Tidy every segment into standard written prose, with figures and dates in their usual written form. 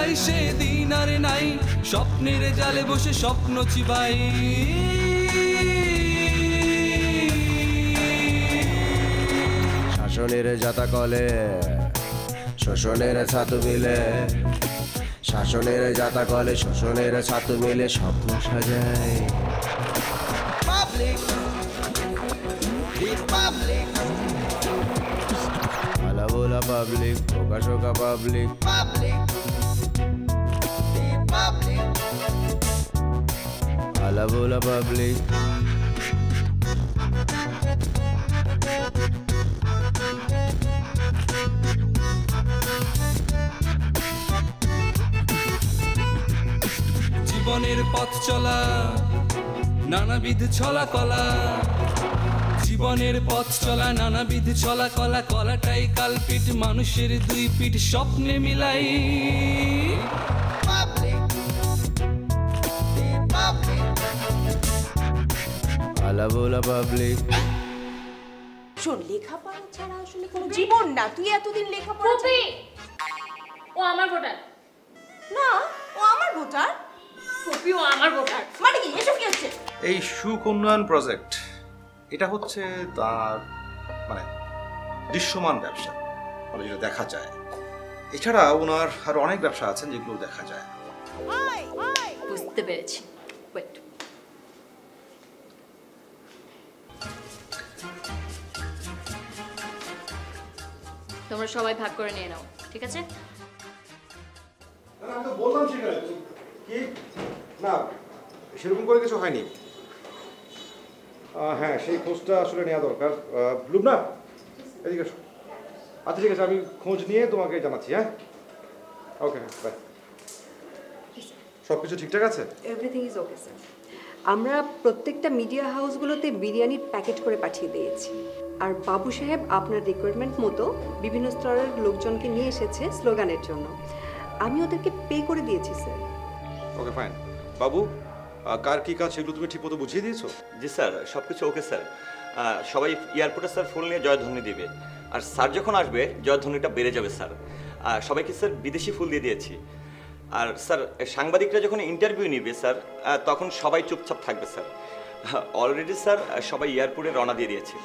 মিলাই সেদিন আর নাই, স্বপ্নের জালে বসে স্বপ্ন চিবাই। শাসনের জাতা কলে শোষণের ছাতু মিলে, শাসনের জাতা কলে শোষণের ছাতু মিলে স্বপ্ন সাজায়। আলা বোলা পাবলিক, প্রকাশকা পাবলিক, আলা বোলা পাবলিক। জীবনের পথ চলা নানাবিধ ছলা কলা, জীবনের পথ চলা নানাবিধ ছলা কলা, কলাটাই কালপিট মানুষের দুই পিঠ স্বপ্নে মিলাই। আলা বোলা পাবলিক। শোন, লেখাপড়া ছাড়া আসলে কোনো জীবন না। তুই এতদিন লেখাপড়া ও আমার ভোটার না, ও আমার ভোটার। ফুপি ও আমার ভোটার মানে কি? এসব কি হচ্ছে? এই সুখ উন্নয়ন প্রজেক্ট এটা হচ্ছে তার মানে দৃশ্যমান ব্যবসা, মানে যেটা দেখা যায়। এছাড়া ওনার আরো অনেক ব্যবসা আছেন যেগুলো দেখা যায়। বুঝতে পেরেছি। ওয়েট, তোমরা সবাই ভাগ করে নিয়ে নাও, ঠিক আছে? আমি তো বললাম সেখানে কি না, সেরকম করে কিছু হয়নি। হ্যাঁ, সেই খোঁজটা আসলে নেওয়া দরকার। লুবনা, এদিকে এসো। আচ্ছা ঠিক আছে, আমি খোঁজ নিয়ে তোমাকে জানাচ্ছি। হ্যাঁ, ওকে, বাই। সব কিছু ঠিকঠাক আছে? Everything is okay sir. আমরা প্রত্যেকটা মিডিয়া হাউসগুলোতে বিরিয়ানির প্যাকেট করে পাঠিয়ে দিয়েছি। আর বাবু সাহেব আপনার রিকোয়ারমেন্ট মতো বিভিন্ন স্তরের লোকজনকে নিয়ে এসেছে স্লোগানের জন্য। আমি ওদেরকে পে করে দিয়েছি স্যার। ওকে, ফাইন। বাবু, কার কি কাজ সেগুলো তুমি ঠিকমতো বুঝিয়ে দিয়েছো? জি স্যার, সব কিছু ওকে স্যার। সবাই এয়ারপোর্টে স্যার ফুল নিয়ে জয়ধ্বনি দিবে, আর স্যার যখন আসবে জয়ধ্বনিটা বেড়ে যাবে স্যার। সবাইকে স্যার বিদেশি ফুল দিয়ে দিয়েছি। আর স্যার সাংবাদিকরা যখন ইন্টারভিউ নিবে স্যার, তখন সবাই চুপচাপ থাকবে স্যার। অলরেডি স্যার সবাই এয়ারপোর্টে রওনা দিয়ে দিয়েছে।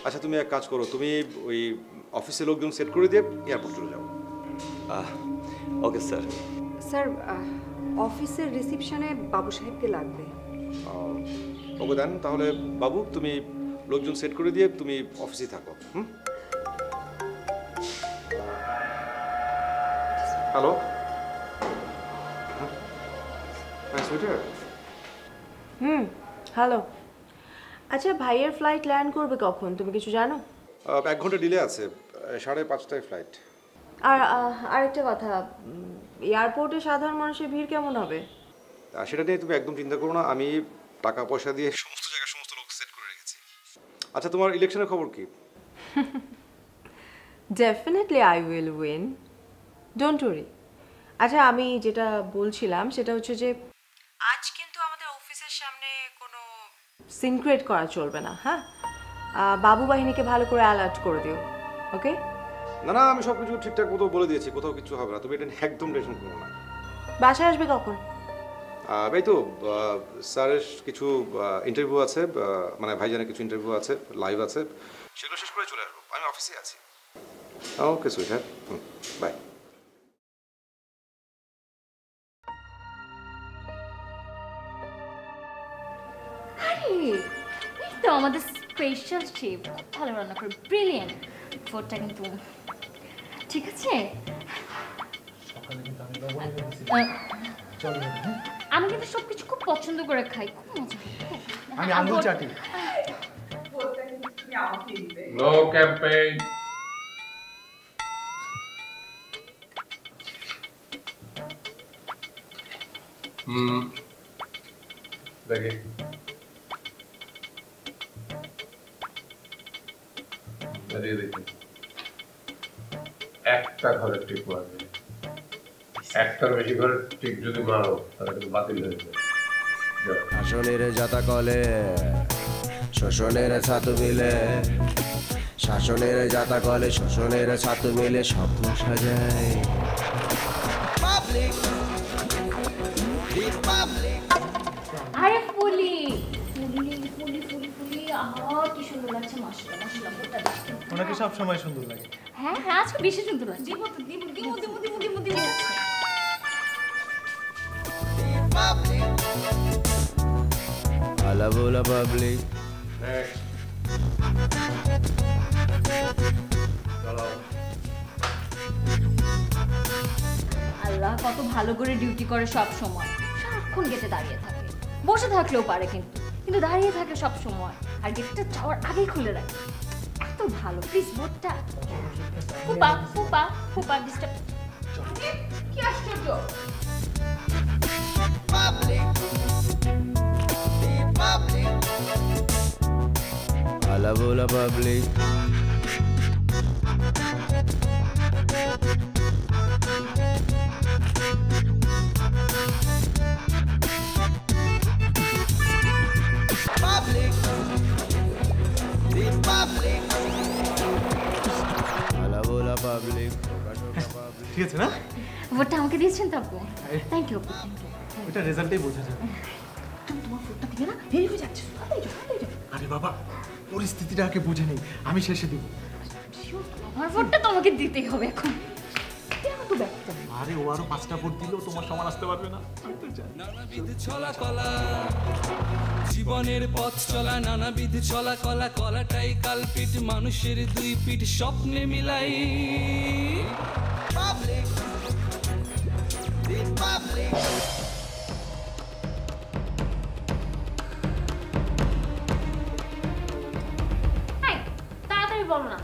আচ্ছা, তুমি এক কাজ করো, তুমি ওই অফিসে লোকজন সেট করে দিয়ে এয়ারপোর্ট চলে যাও। Okay sir. স্যার, অফিসের রিসিপশনে বাবু সাহেবকে লাগবে। ওকে দেন, তাহলে বাবু তুমি লোকজন সেট করে দিয়ে তুমি অফিসে থাকো। Hello, hello. আচ্ছা, ভাইয়ের ফ্লাইট ল্যান্ড করবে কখন, তুমি কিছু জানো? 1 ঘন্টা ডিলে আছে, 5:30টায় ফ্লাইট। আর আরেকটা কথা, এয়ারপোর্টে সাধারণ মানুষের ভিড় কেমন হবে? সেটা নিয়ে তুমি একদম চিন্তা করো না, আমি টাকা পয়সা দিয়ে সমস্ত জায়গায় সমস্ত লোক সেট করে রেখেছি। আচ্ছা, তোমার ইলেকশনের খবর কি? Definitely I will win, don't worry. আচ্ছা, আমি যেটা বলছিলাম সেটা হচ্ছে যে আজ কিন্তু আমাদের অফিসের সামনে কোনো সিন ক্রিয়েট করা চলবে না। হ্যাঁ, বাবু বাহিনীকে ভালো করে অ্যালার্ট করে দিও। ওকে? না না, আমি সব কিছু ঠিকঠাক মতো বলে দিয়েছি, কোথাও কিছু হবে না, তুমি এটা একদম টেনশন করো না। বাসায় আসবে কখন? এই তো স্যারের কিছু ইন্টারভিউ আছে, মানে ভাইজানের কিছু ইন্টারভিউ আছে, লাইভ আছে, সেগুলো শেষ করে চলে আসবো। আমি অফিসে আছি। ওকে সুইট, বাই। তো আমাদের স্পেশাল শেফ ভালো রান্না করে, ব্রিলিয়েন্ট। ফোরটা কিন্তু ঠিক আছে। আমি কিন্তু সবকিছু খুব পছন্দ করে খাই, খুব মজা। আমি আঙ্গুল চাটি। No campaign. দেখি দাঁড়িয়ে দেখি, একটা ঘরের টিক মারবে, একটার বেশি ঘরের টিক যদি মারো তাহলে কিন্তু বাতিল হয়ে যাবে। শাসনের জাতা কলে শোষণের ছাতু মিলে, শাসনের জাতা কলে শোষণের ছাতু মিলে স্বপ্ন সাজায়। ওনাকে সব সময় সুন্দর লাগে। হ্যাঁ হ্যাঁ, আজকে বেশি সুন্দর লাগছে। দিব তো, দিব দিব দিব দিব দিব দিব। আলা বোলা পাবলিক। আল্লাহ কত ভালো করে ডিউটি করে সব সময়, সারাক্ষণ গেটে দাঁড়িয়ে থাকে। বসে থাকলেও পারে কিন্তু দাঁড়িয়ে থাকে সব সময়, আর গেটটা যাওয়ার আগেই খুলে রাখে। এত ভালো। প্লিজ বোর্ডটা ফুপা ফুপা ফুপা ডিস্টার্ব। কি আশ্চর্য! আলা বোলা পাবলিক। আলা বোলা পাবলিক। ঠিক আছে না? বোর্ডটা আমাকে দিয়েছেন তো আপু? থ্যাংক ইউ আপু, থ্যাংক ইউ। ওটা রেজাল্টেই বোঝা যাবে। তুমি তোমার ফোনটা দিবে না? দেরি হয়ে যাচ্ছে। আরে বাবা, পরিস্থিতিটা আগে বুঝে নেই, আমি শেষে দিব। আমার ফোনটা তোমাকে দিতেই হবে এখন। আরে ও আরো 5টা ভোট দিলেও তোমার সমান আসতে পারবে না। নানাবিধ ছলা কলা, জীবনের পথ চলা নানাবিধ ছলা কলা, কলাটাই কালপিট মানুষের দুই পিঠ স্বপ্নে মিলাই। তাড়াতাড়ি বলো না,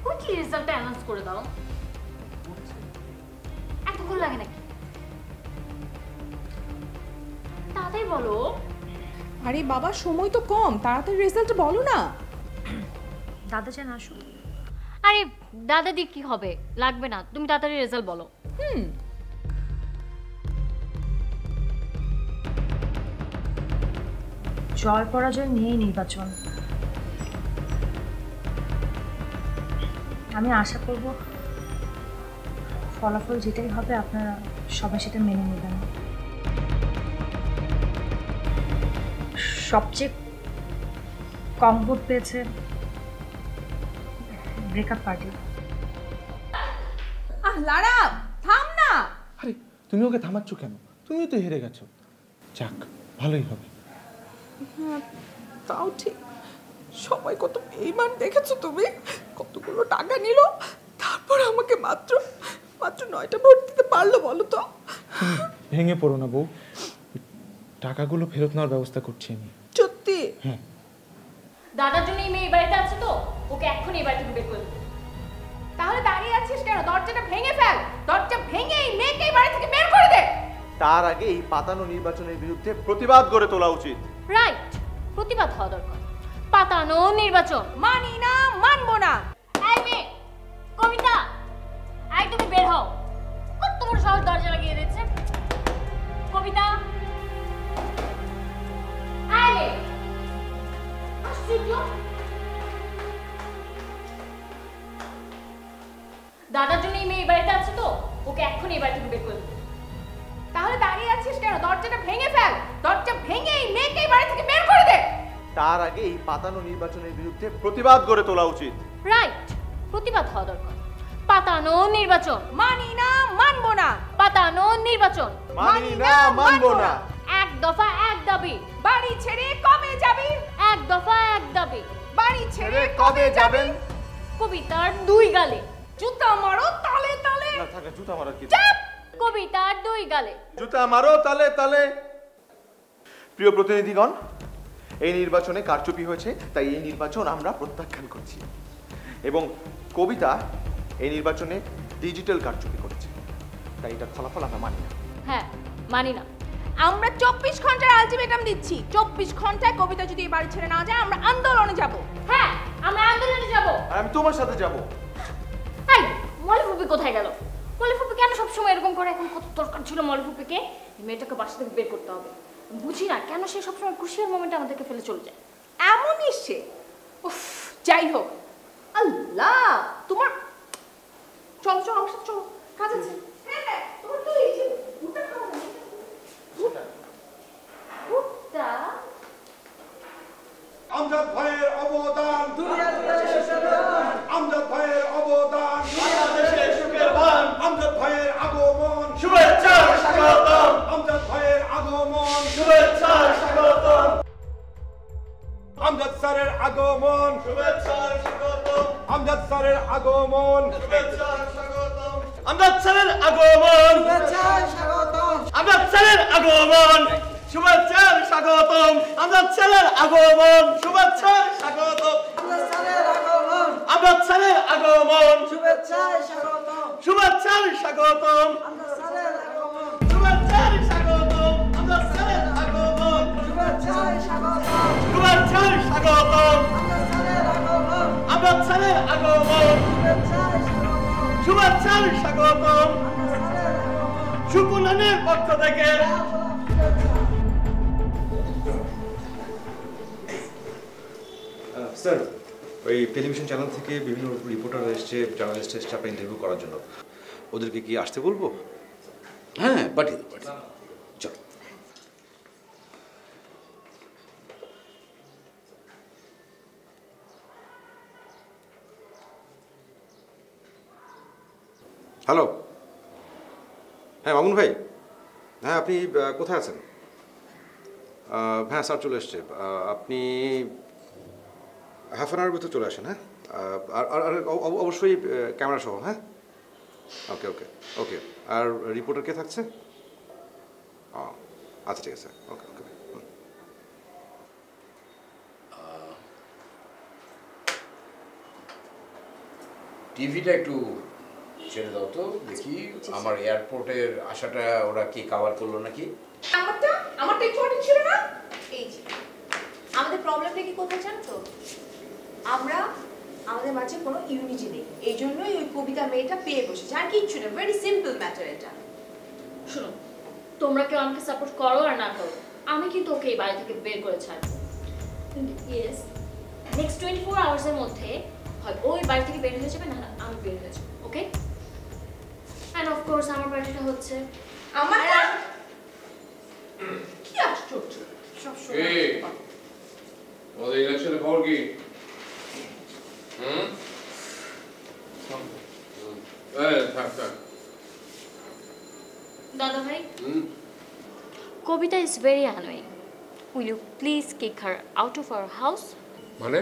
কুইকলি রেজাল্টটা অ্যানাউন্স করে দাও। এতক্ষণ লাগে নাকি? তাড়াতাড়ি বলো। আরে বাবা, সময় তো কম, তাড়াতাড়ি রেজাল্ট বলো না। দাদা যেন আসো। আরে দাদা দি কি হবে, লাগবে না, তুমি তাড়াতাড়ি রেজাল্ট বলো। জয় পরাজয় নিয়েই নির্বাচন। আমি আশা করব ফলাফল যেটাই হবে আপনারা সবাই সেটা মেনে নেবেন। সবচেয়ে কম ভোট পেয়েছে ব্রেকআপ পার্টি। লারা থাম না। আরে তুমি ওকে থামাচ্ছ কেন? তুমিও তো হেরে গেছো। যাক, ভালোই হবে। তাও ঠিক, সবাই কত বেইমান দেখেছো তুমি। কতগুলো টাকা নিল, তারপর আমাকে মাত্র 9টা ভোট দিতে পারলো, বলো তো। ভেঙে পড়ো না বউ, টাকাগুলো ফেরত নেওয়ার ব্যবস্থা করছি আমি। সত্যি? হ্যাঁ। দাদার জন্য এই মেয়ে এই বাড়িতে আছে তো, ওকে এখন এই বাড়ি থেকে বের করে দেবো। তাহলে দাঁড়িয়ে আছিস কেন? দরজাটা ভেঙে ফেল। দরজা ভেঙে এই মেয়েকে এই বাড়ি থেকে বের করে দে। তার আগে এই পাতানো নির্বাচনের বিরুদ্ধে প্রতিবাদ গড়ে তোলা উচিত। রাইট, প্রতিবাদ হওয়া দরকার। পাতানো নির্বাচন মানি না, মানবো না। এই মেয়ে কবিতা, আই তুমি বের হও। তোমার সাহস দরজা লাগিয়ে দিচ্ছে। কবিতা, আয় মেয়ে। আশ্চর্য, দাদার জন্য এই মেয়ে এই বাড়িতে আছে তো, ওকে এখন এই বাড়ি থেকে বের করে দেবো। তাহলে দাঁড়িয়ে আছিস কেন? দরজাটা ভেঙে ফেল। দরজা ভেঙে এই মেয়েকে এই বাড়ি থেকে বের করে দে। তার আগে এই পাতানো নির্বাচনের বিরুদ্ধে প্রতিবাদ গড়ে তোলা উচিত। রাইট, প্রতিবাদ হওয়া দরকার। পাতানো নির্বাচন মানি না, মানবো না। পাতানো নির্বাচন মানি না, মানবো না। এক দফা এক দাবি। বাড়ি ছেড়ে কবে যাবি? এক দফা এক দাবি। বাড়ি ছেড়ে কবে যাবেন? কবিতার দুই গালে জুতা মারো তালে তালে। না থাকা জুতা মারার কি? কবিতার দুই গালে জুতা মারো তালে তালে। প্রিয় প্রতিনিধিগণ, এই নির্বাচনে কারচুপি হয়েছে, তাই এই নির্বাচন আমরা প্রত্যাখ্যান করছি। এবং কবিতা এই নির্বাচনে ডিজিটাল কারচুপি করেছে, তাই এটার ফলাফল আমরা মানি না। হ্যাঁ, মানি না। আমরা 24 ঘন্টার আলটিমেটাম দিচ্ছি। 24 ঘন্টায় কবিতা যদি এই বাড়ি ছেড়ে না যায়, আমরা আন্দোলনে যাব। হ্যাঁ, আমরা আন্দোলনে যাব। আর আমি তোমার সাথে যাব। এই মলিফুপি কোথায় গেল? মলিফুপি কেন সবসময় এরকম করে? এখন কত দরকার ছিল মলিফুপিকে। এই মেয়েটাকে বাসা থেকে বের করতে হবে। বুঝি না কেন সে সবসময় খুশির মোমেন্টে আমাদেরকে ফেলে চলে যায়। এমনই সে। উফ, যাই হোক। আল্লাহ, তোমার চলো চলো আমার সাথে চলো, কাজ আছে। হ্যাঁ, তোমার তো এই যে ভুট্টা খাওয়া না। ভুট্টা আমজাদ ভাইয়ের অবদান, আমজাদ আমজাদ ভাইয়ের আগমন শুভেচ্ছা স্বাগতম আমজাদ স্যারের আগমন শুভেচ্ছা স্বাগতম আমজাদ স্যারের আগমন শুভেচ্ছা স্বাগতম আমজাদ স্যারের আগমন শুভেচ্ছা স্বাগতম আমজাদ স্যারের আগমন শুভেচ্ছা স্বাগতম আমজাদ স্যারের আগমন শুভেচ্ছা স্বাগতম আমজাদ স্যারের আগমন শুভেচ্ছা স্বাগতম শুভেচ্ছা স্বাগতম আমজাদ স্যারের আগমন শুভেচ্ছা স্বাগতম আমজাদ স্যারের আগমন শুভেচ্ছা স্বাগতম শুভেচ্ছা স্বাগতম আমজাদ স্যারের আগমন শুভেচ্ছা স্বাগতম শুভেচ্ছা স্বাগতম সুকুনানের পক্ষ থেকে স্যার ওই টেলিভিশন চ্যানেল থেকে বিভিন্ন রিপোর্টার এসছে, জার্নালিস্ট এসছে আপনার ইন্টারভিউ করার জন্য। ওদেরকে কি আসতে বলবো? হ্যাঁ, পাঠিয়ে দেবো, চলো। হ্যালো, হ্যাঁ মামুন ভাই, হ্যাঁ আপনি কোথায় আছেন? হ্যাঁ স্যার চলে এসছে, আপনি হাফ অ্যান আওয়ারের ভিতরে চলে আসেন। হ্যাঁ, আর অবশ্যই ক্যামেরা সহ। হ্যাঁ, ওকে ওকে ওকে। আর রিপোর্টার কে থাকছে? আচ্ছা ঠিক আছে, ওকে ওকে। টিভিটা একটু ছেড়ে দাও তো দেখি, আমার এয়ারপোর্টের আশাটা ওরা কি কভার করলো নাকি। আমারটা ইম্পর্টেন্ট ছিল না। এই যে আমাদের প্রবলেমটা কি কোথায় জানো তো? আমাদের মাঝে কোনো ইউনিটি নেই, এই জন্যই ওই কবিতা মেয়েটা পেয়ে বসেছে, আর কিচ্ছু না। ভেরি সিম্পল ম্যাটার এটা। শোনো, তোমরা কেউ আমাকে সাপোর্ট করো আর না করো, আমি কিন্তু ওকে এই বাড়ি থেকে বের করে ছাড়বো। কিন্তু ইয়েস, নেক্সট 24 আওয়ার্সের মধ্যে হয় ওই বাড়ি থেকে বের হয়ে যাবে, না আমি বের হয়ে যাবো। ওকে? অ্যান্ড অফ কোর্স আমার পার্টিটা হচ্ছে আমার। কি আশ্চর্য, সব সময় ওদের ইলেকশনের খবর কি? দাদা ভাই, Kabita is very annoying. Will you please kick her out of our house? মানে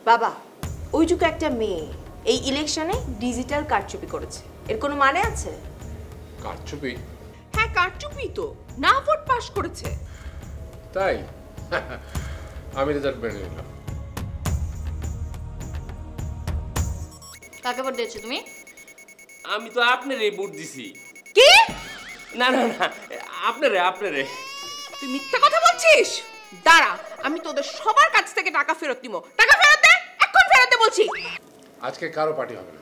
বাবা, ওইটুকু একটা মেয়ে এই ইলেকশনে ডিজিটাল কারচুপি করেছে, এর কোনো মানে আছে? কারচুপি? হ্যাঁ কারচুপি তো, না ভোট পাস করেছে। তাই? আমি রেজাল্ট মেনে নিলাম। কাকে ভোট দিয়েছো তুমি? আমি তো আপনারই ভোট দিছি। কি? না না না, আপনারে। তুই মিথ্যা কথা বলছিস? দাঁড়া, আমি তোদের সবার কাছ থেকে টাকা ফেরত দিব। টাকা ফেরত দে, এখন ফেরত দে বলছি। আজকে কারো পার্টি হবে না।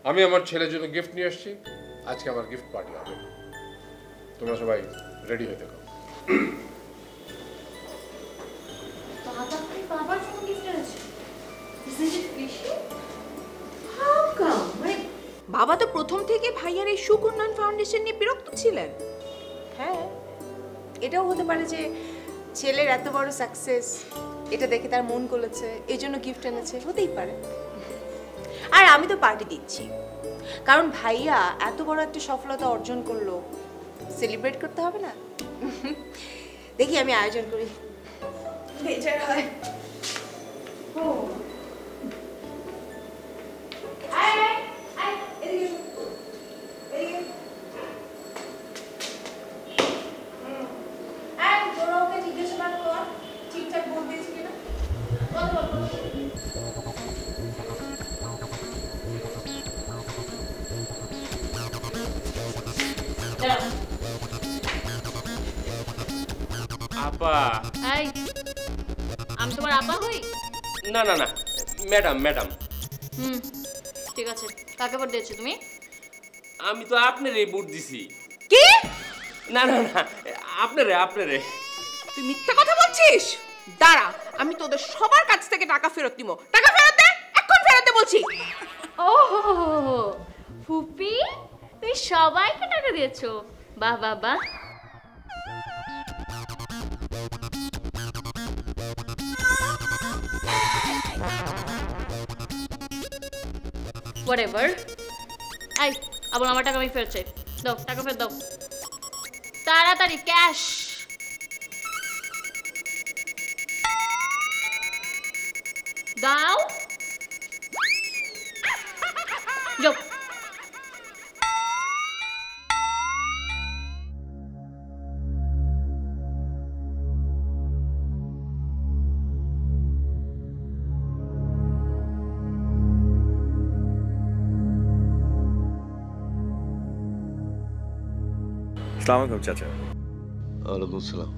আমি আমার ছেলের জন্য গিফট নিয়ে আসছি, আজকে আমার গিফট পার্টি হবে। তোমরা সবাই রেডি হয়ে থাকো। দাদা ভাই বাবার জন্য গিফট এনেছে? Isn't it fishy? How come? মানে বাবা তো প্রথম থেকে ভাইয়ার এই সুকন্যান ফাউন্ডেশন নিয়ে বিরক্ত ছিলেন। হ্যাঁ, এটাও হতে পারে যে ছেলের এত বড় সাকসেস এটা দেখে তার মন গলেছে, এই জন্য গিফট এনেছে, হতেই পারে। আর আমি তো পার্টি দিচ্ছি, কারণ ভাইয়া এত বড় একটা সফলতা অর্জন করলো, সেলিব্রেট করতে হবে না? দেখি আমি আয়োজন করি। বেচার হয়। আপা। এই, আমি তোমার আপা হই? না না না, ম্যাডাম। ঠিক আছে, কাকে ভোট দিয়েছো তুমি? আমি তো আপনারই ভোট দিছি। কি? না না না, আপনারে। তুই মিথ্যা কথা বলছিস? দাঁড়া, আমি তোদের সবার কাছ থেকে টাকা ফেরত দিব। টাকা ফেরত দে, এখন ফেরত দে বলছি। ও ফুপি, তুমি সবাইকে টাকা দিয়েছো? বাহ বাহ বাহ। Whatever. আই, আবার আমার টাকা আমি ফেরত চাই। দাও, টাকা ফেরত দাও। তাড়াতাড়ি ক্যাশ। দাও যাও। আসসালামু আলাইকুম চাচা। ওয়ালাইকুম সালাম।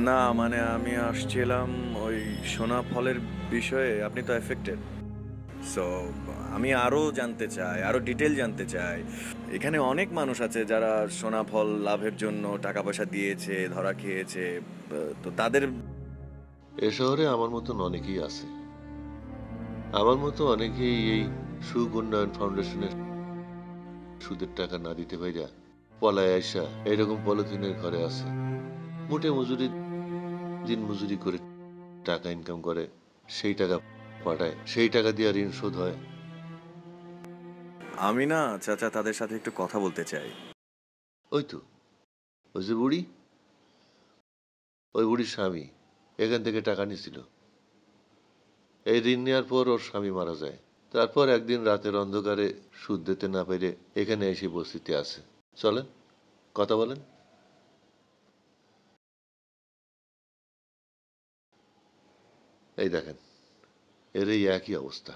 না মানে আমি আসছিলাম ওই সোনা ফলের বিষয়ে। আপনি তো এফেক্টেড, সো আমি আরও জানতে চাই, আরও ডিটেল জানতে চাই। এখানে অনেক মানুষ আছে যারা সোনা ফল লাভের জন্য টাকা পয়সা দিয়েছে, ধরা খেয়েছে, তো তাদের এ শহরে আমার মতন অনেকেই আছে। আমার মতো অনেকেই এই সুখ উন্নয়ন ফাউন্ডেশনের সুদের টাকা না দিতে পাইরা পলায় আইসা এরকম পলিথিনের ঘরে আছে। মোটে মজুরি, দিন মজুরি করে টাকা ইনকাম করে, সেই টাকা পাঠায়, সেই টাকা দিয়ে ঋণ শোধ হয়। আমি না চাচা তাদের সাথে একটু কথা বলতে চাই। ওই তো ওই যে বুড়ি, ওই বুড়ির স্বামী এখান থেকে টাকা নিয়েছিল। এই ঋণ নেওয়ার পর ওর স্বামী মারা যায়। তারপর একদিন রাতের অন্ধকারে সুদ দিতে না পেরে এখানে এসে বসতিতে আছে। চলেন কথা বলেন। এই দেখেন, এর এই একই অবস্থা।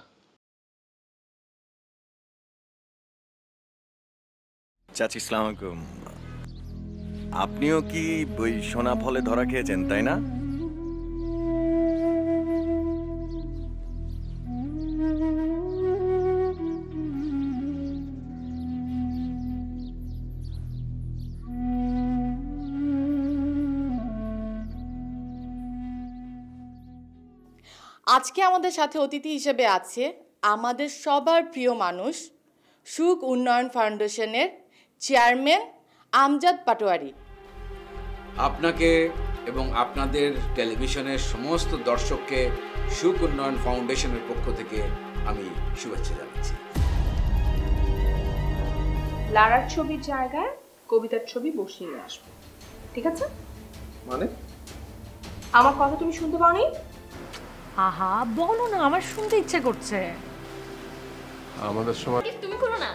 চাচি আসসালামু আলাইকুম। আপনিও কি ওই সোনা ফলে ধরা খেয়েছেন তাই না? আজকে আমাদের সাথে অতিথি হিসেবে আছে আমাদের সবার প্রিয় মানুষ, সুখ উন্নয়ন ফাউন্ডেশনের চেয়ারম্যান আমজাদ পাটোয়ারি। আপনাকে এবং আপনাদের টেলিভিশনের সমস্ত দর্শককে সুখ উন্নয়ন ফাউন্ডেশনের পক্ষ থেকে আমি শুভেচ্ছা জানাচ্ছি। লারার ছবির জায়গায় কবিতার ছবি বসিয়ে আসবো, ঠিক আছে? মানে আমার কথা তুমি শুনতে পাওনি? আহা বলো না, আমার শুনতে ইচ্ছে করছে। আমাদের সময় তুমি করো না।